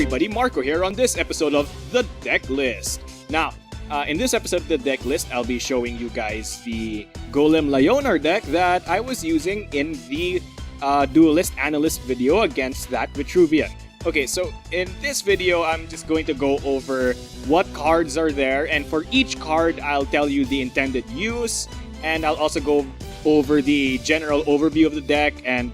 everybody, Marco here on this episode of The Decklyst. Now, in this episode of The Decklyst, I'll be showing you guys the Golem Lyonar deck that I was using in the Duelyst analyst video against that Vitruvian. Okay, so in this video, I'm just going to go over what cards are there, and for each card, I'll tell you the intended use, and I'll also go over the general overview of the deck and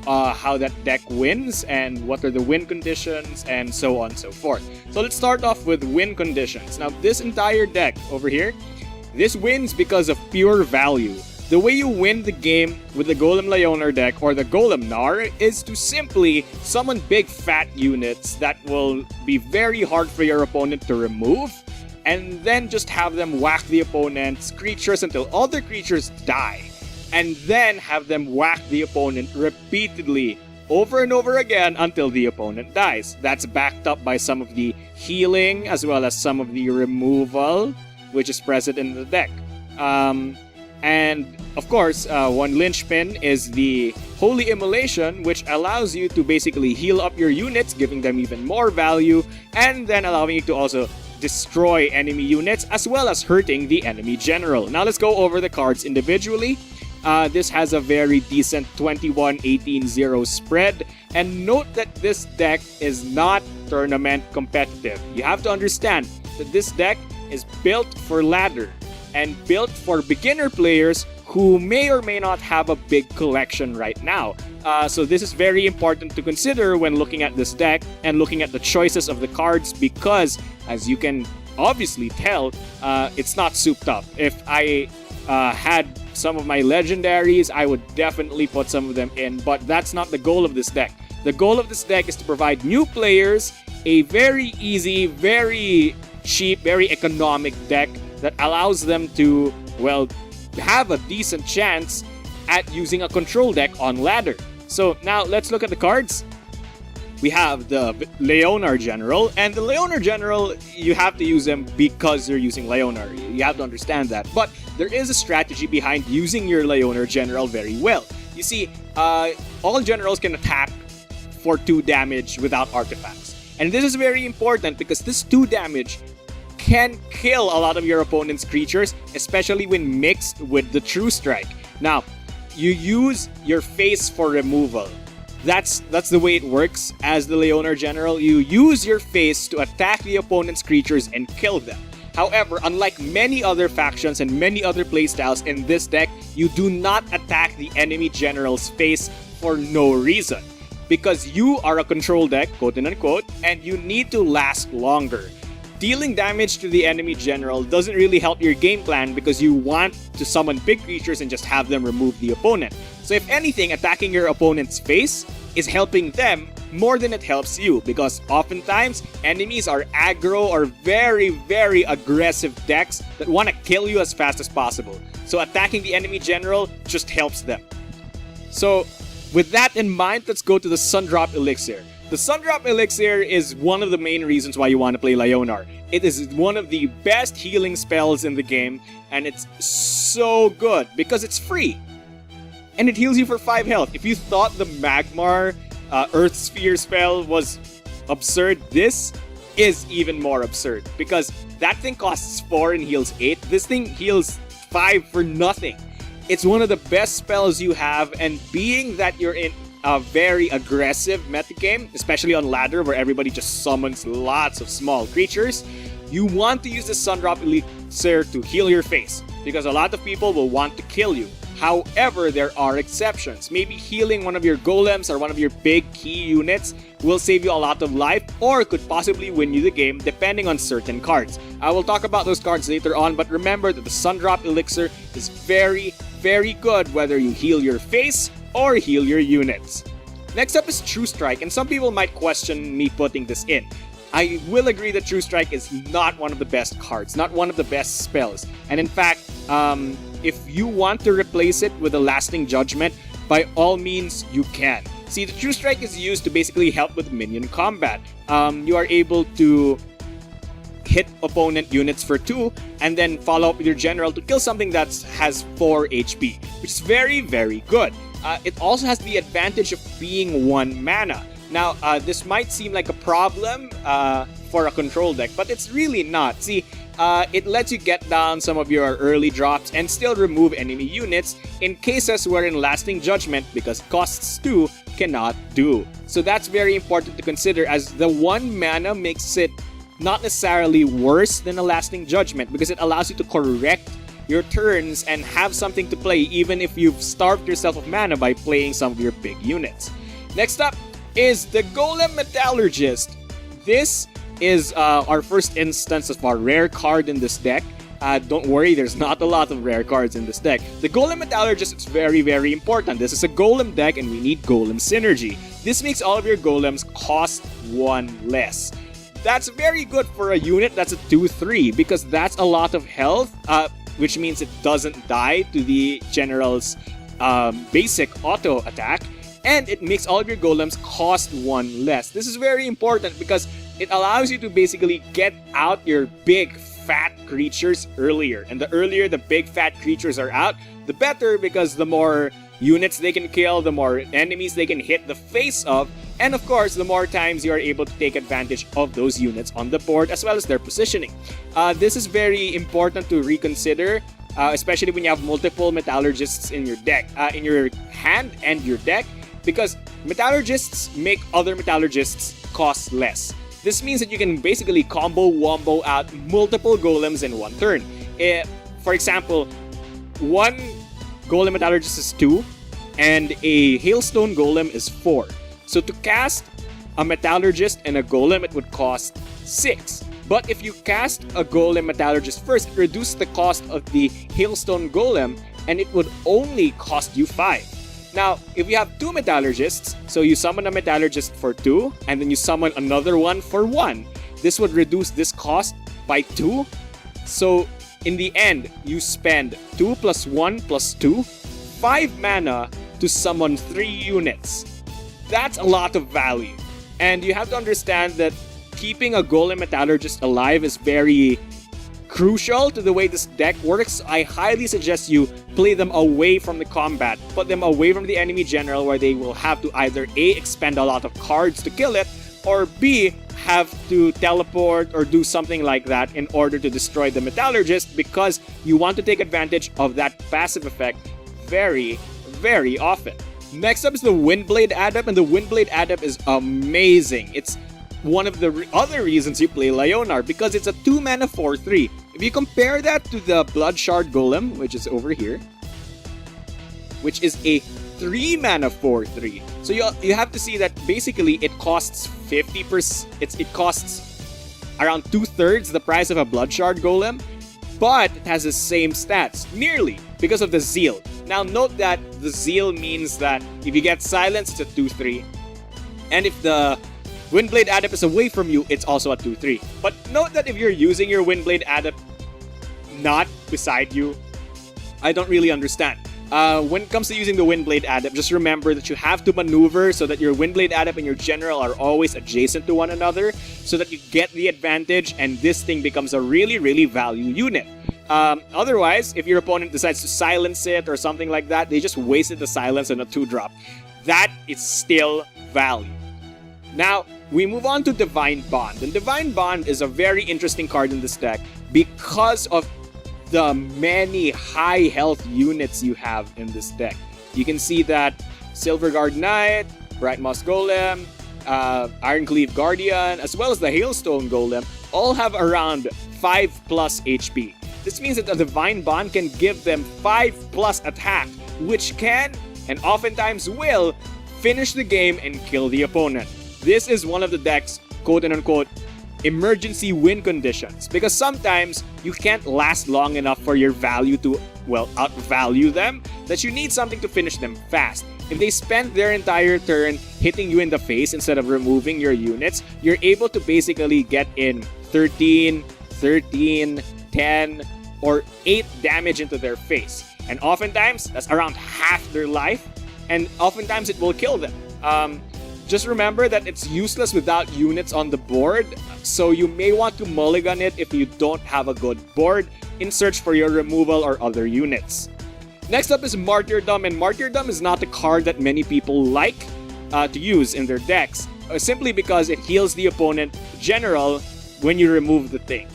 how that deck wins and what are the win conditions and so on and so forth. So let's start off with win conditions. Now this entire deck over here, this wins because of pure value. The way you win the game with the Golem Lyonar deck or the Golem Lyonar is to simply summon big fat units that will be very hard for your opponent to remove, and then just have them whack the opponent's creatures until all their creatures die. And then have them whack the opponent repeatedly over and over again until the opponent dies. That's backed up by some of the healing as well as some of the removal which is present in the deck. And of course, one linchpin is the Holy Immolation, which allows you to basically heal up your units, giving them even more value, and then allowing you to also destroy enemy units as well as hurting the enemy general. Now let's go over the cards individually. This has a very decent 21-18-0 spread, and note that this deck is not tournament competitive. You have to understand that this deck is built for ladder and built for beginner players who may or may not have a big collection right now. So this is very important to consider when looking at this deck and looking at the choices of the cards, because as you can obviously tell, it's not souped up. If I had some of my legendaries, I would definitely put some of them in, but that's not the goal of this deck. The goal of this deck is to provide new players a very easy, very cheap, very economic deck that allows them to, well, have a decent chance at using a control deck on ladder. So now let's look at the cards. We have the Lyonar General, and the Lyonar General, you have to use them because you're using Lyonar. You have to understand that. But there is a strategy behind using your Lyonar General very well. You see, all generals can attack for 2 damage without artifacts. And this is very important because this 2 damage can kill a lot of your opponent's creatures, especially when mixed with the True Strike. Now, you use your face for removal. That's the way it works as the Lyonar General. You use your face to attack the opponent's creatures and kill them. However, unlike many other factions and many other playstyles in this deck, you do not attack the enemy general's face for no reason. Because you are a control deck, quote and unquote, and you need to last longer. Dealing damage to the enemy general doesn't really help your game plan because you want to summon big creatures and just have them remove the opponent. So if anything, attacking your opponent's face is helping them more than it helps you, because oftentimes enemies are aggro or very, very aggressive decks that want to kill you as fast as possible. So attacking the enemy general just helps them. So with that in mind, let's go to the Sundrop Elixir. The Sundrop Elixir is one of the main reasons why you want to play Lyonar. It is one of the best healing spells in the game, and it's so good because it's free. And it heals you for 5 health. If you thought the Magmar Earth Sphere spell was absurd, this is even more absurd. Because that thing costs 4 and heals 8. This thing heals 5 for nothing. It's one of the best spells you have, and being that you're in a very aggressive metagame, especially on ladder where everybody just summons lots of small creatures, you want to use the Sundrop Elixir to heal your face, because a lot of people will want to kill you. However, there are exceptions. Maybe healing one of your golems or one of your big key units will save you a lot of life, or could possibly win you the game depending on certain cards. I will talk about those cards later on, but remember that the Sundrop Elixir is very, very good whether you heal your face or heal your units. Next up is True Strike, and some people might question me putting this in. I will agree that True Strike is not one of the best cards, not one of the best spells. And in fact, if you want to replace it with a Lasting Judgment, by all means you can. See, the True Strike is used to basically help with minion combat. You are able to hit opponent units for 2 and then follow up with your general to kill something that has 4 HP, which is very, very good. It also has the advantage of being 1 mana. Now, this might seem like a problem for a control deck, but it's really not. See, it lets you get down some of your early drops and still remove enemy units in cases wherein Lasting Judgment, because costs 2, cannot do. So that's very important to consider, as the 1 mana makes it not necessarily worse than a Lasting Judgment, because it allows you to correct your turns and have something to play even if you've starved yourself of mana by playing some of your big units. Next up is the Golem Metallurgist. This is our first instance of our rare card in this deck. Don't worry, there's not a lot of rare cards in this deck. The Golem Metallurgist is very, very important. This is a Golem deck and we need Golem synergy. This makes all of your Golems cost 1 less. That's very good for a unit that's a 2-3 because that's a lot of health, which means it doesn't die to the general's basic auto attack, and it makes all of your Golems cost 1 less. This is very important because it allows you to basically get out your big fat creatures earlier, and the earlier the big fat creatures are out, the better, because the more units they can kill, the more enemies they can hit the face of, and of course, the more times you are able to take advantage of those units on the board as well as their positioning. This is very important to reconsider, especially when you have multiple Metallurgists in your deck, in your hand and your deck, because Metallurgists make other Metallurgists cost less. This means that you can basically combo-wombo out multiple Golems in one turn. For example, one Golem Metallurgist is 2, and a Hailstone Golem is 4. So to cast a Metallurgist and a Golem, it would cost 6. But if you cast a Golem Metallurgist first, it reduces the cost of the Hailstone Golem, and it would only cost you 5. Now, if you have 2 Metallurgists, so you summon a Metallurgist for 2, and then you summon another one for 1, this would reduce this cost by 2. So in the end, you spend 2 plus 1 plus 2, 5 mana to summon 3 units. That's a lot of value. And you have to understand that keeping a Golem Metallurgist alive is very crucial to the way this deck works. I highly suggest you play them away from the combat, put them away from the enemy general, where they will have to either A, expend a lot of cards to kill it, or B, have to teleport or do something like that in order to destroy the Metallurgist, because you want to take advantage of that passive effect very, very often. Next up is the Windblade Adept, and the Windblade Adept is amazing. It's one of the other reasons you play Lyonar, because it's a 2 mana 4-3. If you compare that to the Blood Shard Golem, which is over here, which is a 3 mana 4-3. So you have to see that basically it costs 50%. It costs around 2/3 the price of a Blood Shard Golem, but it has the same stats, nearly, because of the Zeal. Now note that the Zeal means that if you get Silence, it's a 2-3, and if the Windblade Adept is away from you, it's also a 2-3. But note that if you're using your Windblade Adept not beside you, I don't really understand. When it comes to using the Windblade Adept, just remember that you have to maneuver so that your Windblade Adept and your General are always adjacent to one another, so that you get the advantage and this thing becomes a really, really value unit. Otherwise, if your opponent decides to silence it or something like that, they just wasted the silence on a 2-drop. That is still value. Now, we move on to Divine Bond. And Divine Bond is a very interesting card in this deck because of the many high health units you have in this deck. You can see that Silverguard Knight, Bright Moss Golem, Ironcleave Guardian, as well as the Hailstone Golem all have around 5+ HP. This means that the Divine Bond can give them 5+ attack, which can, and oftentimes will, finish the game and kill the opponent. This is one of the deck's quote-unquote emergency win conditions, because sometimes you can't last long enough for your value to, well, outvalue them, that you need something to finish them fast. If they spend their entire turn hitting you in the face instead of removing your units, you're able to basically get in 13, 10, or 8 damage into their face. And oftentimes, that's around half their life, and oftentimes it will kill them. Just remember that it's useless without units on the board, so you may want to mulligan it if you don't have a good board in search for your removal or other units. Next up is Martyrdom, and Martyrdom is not a card that many people like. to use in their decks, simply because it heals the opponent general when you remove the thing.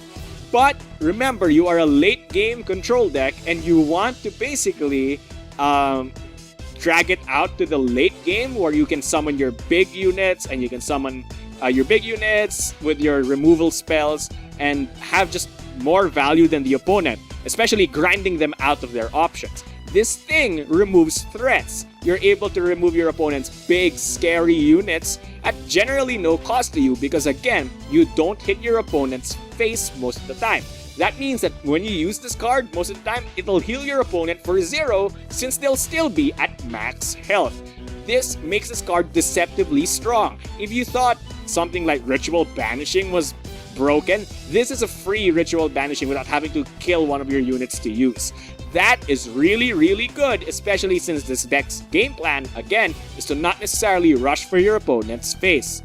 But remember, you are a late game control deck and you want to basically drag it out to the late game where you can summon your big units and you can summon your big units with your removal spells and have just more value than the opponent, especially grinding them out of their options. This thing removes threats. You're able to remove your opponent's big, scary units at generally no cost to you because, again, you don't hit your opponent's face most of the time. That means that when you use this card, most of the time, it'll heal your opponent for 0 since they'll still be at max health. This makes this card deceptively strong. If you thought something like Ritual Banishing was broken, this is a free Ritual Banishing without having to kill one of your units to use. That is really, really good, especially since this deck's game plan, again, is to not necessarily rush for your opponent's face.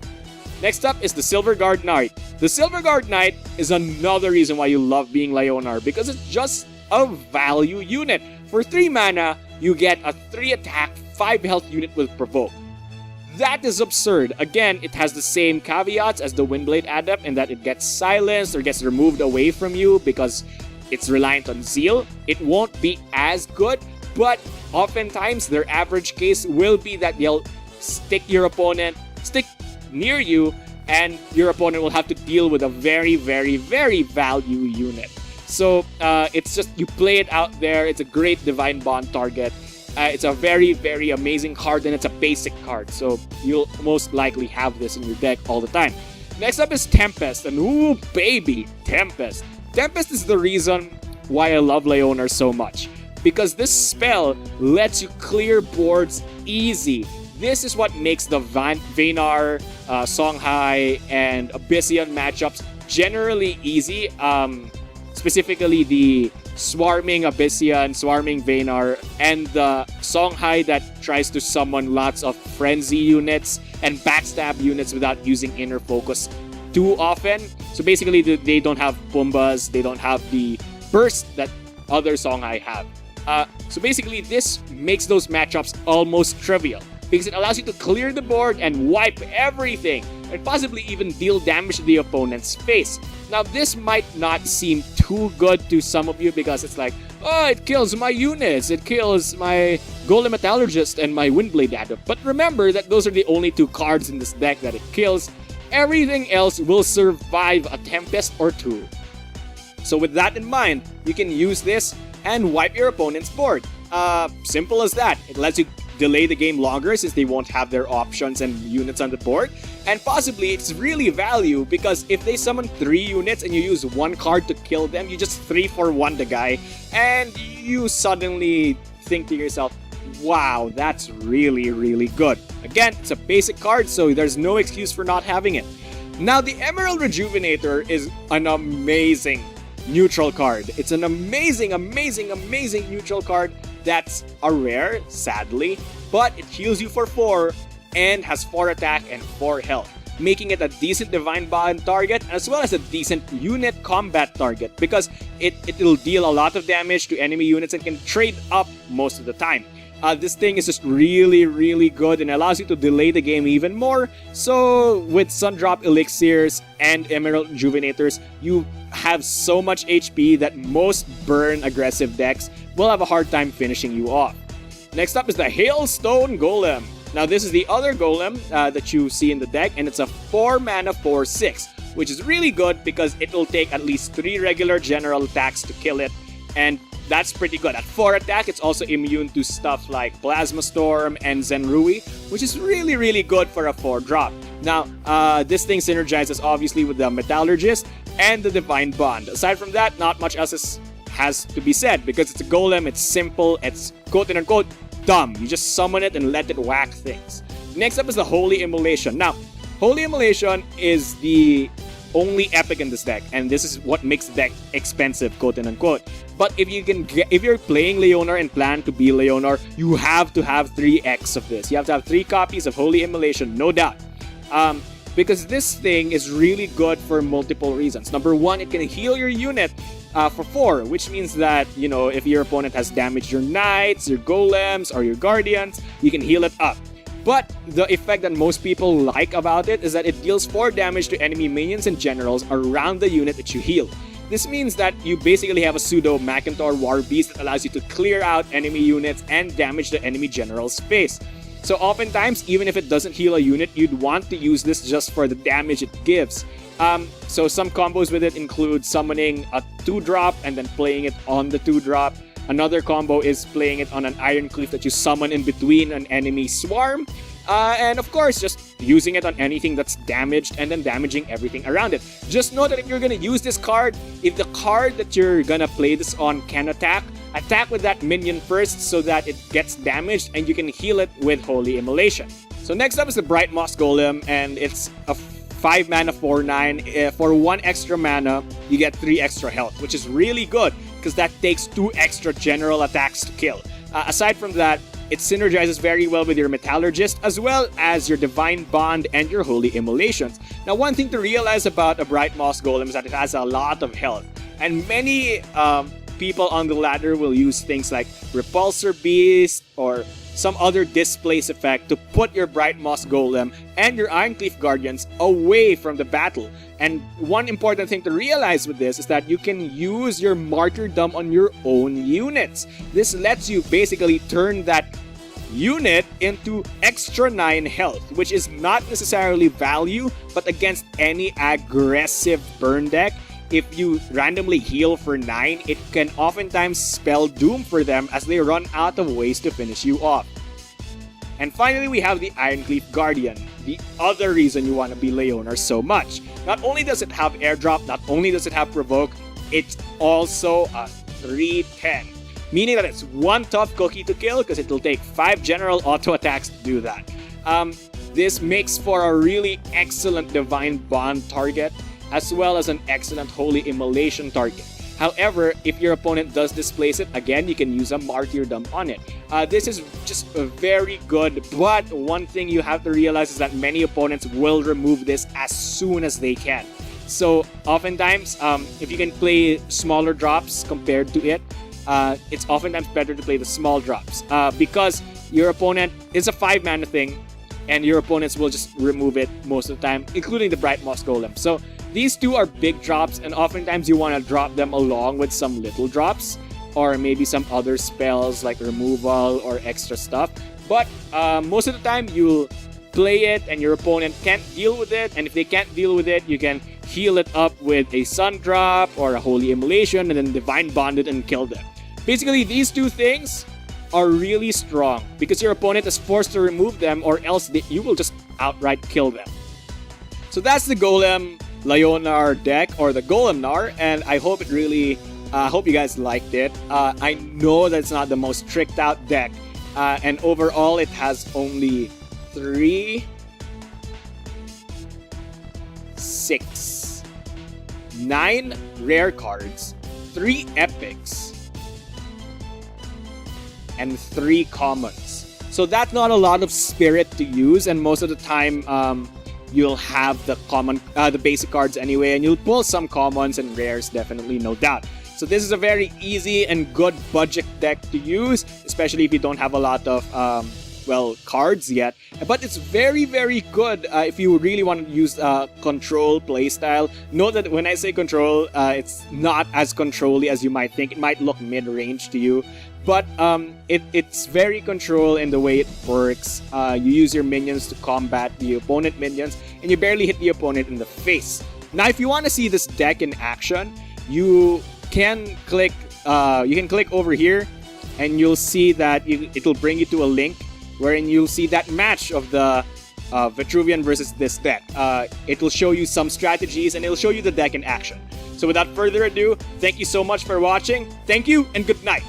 Next up is the Silverguard Knight. The Silverguard Knight is another reason why you love being Lyonar because it's just a value unit. For 3 mana, you get a 3 attack, 5 health unit with Provoke. That is absurd. Again, it has the same caveats as the Windblade Adept in that it gets silenced or gets removed away from you because it's reliant on Zeal. It won't be as good, but oftentimes their average case will be that they'll stick near you, and your opponent will have to deal with a very, very, very value unit. So it's just, you play it out there. It's a great Divine Bond target. It's a very, very amazing card, and it's a basic card, so you'll most likely have this in your deck all the time. Next up is Tempest, and ooh baby, Tempest. Tempest is the reason why I love Lyonar so much, because this spell lets you clear boards easy. This is what makes the Vaynar, Songhai, and Abyssian matchups generally easy. Specifically the Swarming Abyssian, Swarming Vaynar, and the Songhai that tries to summon lots of Frenzy units and Backstab units without using Inner Focus too often. So basically, they don't have Pumbas, they don't have the burst that other Songhai have. So basically, this makes those matchups almost trivial because it allows you to clear the board and wipe everything and possibly even deal damage to the opponent's face. Now, this might not seem too good to some of you because it's like, oh, it kills my units, it kills my Golem Metallurgist and my Windblade Adept. But remember that those are the only 2 cards in this deck that it kills. Everything else will survive a Tempest or 2. So with that in mind, you can use this and wipe your opponent's board. Simple as that. It lets you delay the game longer since they won't have their options and units on the board. And possibly it's really value because if they summon 3 units and you use 1 card to kill them, you just 3-for-1 the guy, and you suddenly think to yourself, wow, that's really, really good. Again, it's a basic card, so there's no excuse for not having it. Now, the Emerald Rejuvenator is an amazing neutral card. It's an amazing, amazing, amazing neutral card that's a rare, sadly, but it heals you for 4 and has 4 attack and 4 health, making it a decent Divine Bond target as well as a decent unit combat target because it'll deal a lot of damage to enemy units and can trade up most of the time. This thing is just really, really good and allows you to delay the game even more. So with Sundrop Elixirs and Emerald Rejuvenators, you have so much HP that most burn aggressive decks will have a hard time finishing you off. Next up is the Hailstone Golem. Now this is the other Golem that you see in the deck, and it's a 4 mana 4/6, which is really good because it'll take at least 3 regular general attacks to kill it, and that's pretty good. At 4 attack, it's also immune to stuff like Plasma Storm and Zenrui, which is really, really good for a 4-drop. Now, this thing synergizes obviously with the Metallurgist and the Divine Bond. Aside from that, not much else has to be said because it's a Golem, it's simple, it's quote-unquote dumb. You just summon it and let it whack things. Next up is the Holy Immolation. Now, Holy Immolation is the only epic in this deck, and this is what makes the deck expensive, quote-unquote. But if you're playing Lyonar and plan to be Lyonar, you have to have 3x of this. You have to have 3 copies of Holy Immolation, no doubt. Because this thing is really good for multiple reasons. Number 1, it can heal your unit for 4, which means that, you know, if your opponent has damaged your knights, your golems, or your guardians, you can heal it up. But the effect that most people like about it is that it deals 4 damage to enemy minions and generals around the unit that you heal. This means that you basically have a pseudo Macintor War Beast that allows you to clear out enemy units and damage the enemy general's face. So oftentimes, even if it doesn't heal a unit, you'd want to use this just for the damage it gives. So some combos with it include summoning a 2-drop and then playing it on the 2-drop. Another combo is playing it on an Iron Cleave that you summon in between an enemy swarm. And of course, just using it on anything that's damaged and then damaging everything around it. Just know that if you're gonna use this card, if the card that you're gonna play this on can attack with that minion first so that it gets damaged and you can heal it with Holy Immolation. So next up is the Bright Moss Golem, and it's a 5 mana 4/9. For 1 extra mana, you get 3 extra health, which is really good because that takes 2 extra general attacks to kill. Aside from that, it synergizes very well with your Metallurgist as well as your Divine Bond and your Holy Immolations. Now, one thing to realize about a Bright Moss Golem is that it has a lot of health, and many people on the ladder will use things like Repulsor Beast or some other displace effect to put your Bright Moss Golem and your Ironcleave Guardians away from the battle. And one important thing to realize with this is that you can use your Martyrdom on your own units. This lets you basically turn that unit into extra 9 health, which is not necessarily value, but against any aggressive burn deck, if you randomly heal for 9, it can oftentimes spell doom for them as they run out of ways to finish you off. And finally, we have the Ironcleave Guardian, the other reason you want to be Lyonar so much. Not only does it have airdrop, not only does it have provoke, it's also a 3/10. Meaning that it's one tough cookie to kill because it'll take 5 general auto attacks to do that. This makes for a really excellent Divine Bond target, as well as an excellent Holy Immolation target. However, if your opponent does displace it, again, you can use a Martyrdom on it. This is just very good, but one thing you have to realize is that many opponents will remove this as soon as they can. So oftentimes, if you can play smaller drops compared to it, it's oftentimes better to play the small drops because your opponent is a 5 mana thing and your opponents will just remove it most of the time, including the Bright Moss Golem. So these two are big drops, and oftentimes you want to drop them along with some little drops or maybe some other spells like removal or extra stuff. But most of the time you'll play it and your opponent can't deal with it, and if they can't deal with it, you can heal it up with a Sun Drop or a Holy Immolation and then Divine Bond it and kill them. Basically, these two things are really strong because your opponent is forced to remove them or else you will just outright kill them. So that's the Golem Lyonar deck, or the Golem Lyonar, and I hope you guys liked it. I know that it's not the most tricked out deck, and overall it has only 3, 6, 9 rare cards, 3 epics, and 3 commons. So that's not a lot of spirit to use, and most of the time you'll have the basic cards anyway, and you'll pull some commons and rares, definitely, no doubt. So this is a very easy and good budget deck to use, especially if you don't have a lot of cards yet. But it's very, very good if you really want to use control playstyle. Note that when I say control, it's not as control-y as you might think. It might look mid-range to you, but it's very control in the way it works. You use your minions to combat the opponent minions, and you barely hit the opponent in the face. Now, if you want to see this deck in action, you can click over here, and you'll see that it'll bring you to a link wherein you'll see that match of the Vitruvian versus this deck. It'll show you some strategies, and it'll show you the deck in action. So without further ado, thank you so much for watching. Thank you, and good night.